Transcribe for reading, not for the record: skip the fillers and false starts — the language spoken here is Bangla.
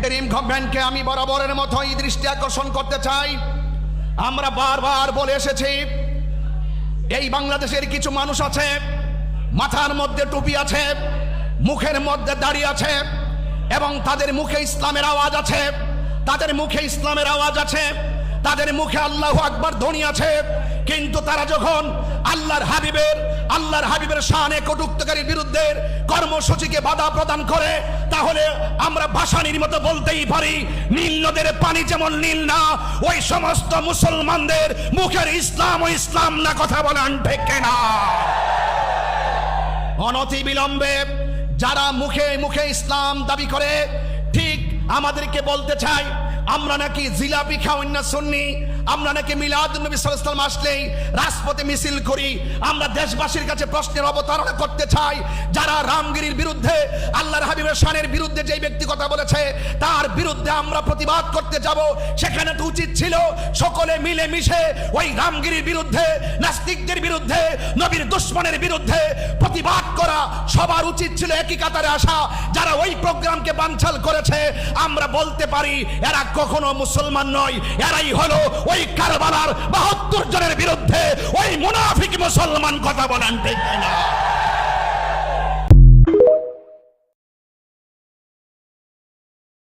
ইন্টেরিম গভর্নমেন্টকে আমি বরাবরের মতোই দৃষ্টি আকর্ষণ করতে চাই। আমরা বারবার বলে এসেছি, এই বাংলাদেশের কিছু মানুষ আছে, মাথার মধ্যে টুপি আছে, মুখের মধ্যে দাড়ি আছে, এবং তাদের মুখে ইসলামের আওয়াজ আছে, তাদের মুখে ইসলামের আওয়াজ আছে, তাদের মুখে আল্লাহু আকবার ধ্বনি আছে, কিন্তু তারা যখন আল্লাহর হাবিবের শানে কটুক্তিকারীর বিরুদ্ধে কর্মসূচিকে বাধা প্রদান করে, তাহলে আমরা ভাসানির মতো বলতেই পারি, নীল নদের পানি যেমন নীল না, ওই সমস্ত মুসলমানদের মুখের ইসলাম ও ইসলাম না। কথা বলেন ঠিক কিনা? অনতি বিলম্বে যারা মুখে মুখে ইসলাম দাবি করে, ঠিক আমাদেরকে বলতে চাই, আমরা নাকি জিলাপি খাওয়াই না সুন্নি, আমরা নাকি মিলাদুন নবী সাল্লাল্লাহু আলাইহি ওয়াসাল্লাম আসলেই রাজপথে মিছিল করি। আমরা দেশবাসীর কাছে প্রশ্নের অবতারণা করতে চাই, যারা রামগিরির বিরুদ্ধে, আল্লাহর হাবিবের শানের বিরুদ্ধে যে ব্যক্তি কথা বলেছে, তার বিরুদ্ধে আমরা প্রতিবাদ করতে যাব। সেখানে তো উচিত ছিল সকলে মিলে মিশে ওই রামগিরির বিরুদ্ধে, নাস্তিকদের বিরুদ্ধে, নবীর দুশমনের বিরুদ্ধে প্রতিবাদ করা। সবার উচিত ছিল একই কাতারে আসা। যারা ওই প্রোগ্রামকে বানচাল করেছে, আমরা বলতে পারি এরা কখনো মুসলমান নয়, এরাই হলো ওই কারবালার ৭২ জনের বিরুদ্ধে ওই মুনাফিক মুসলমান। কথা বলেন ঠিক না?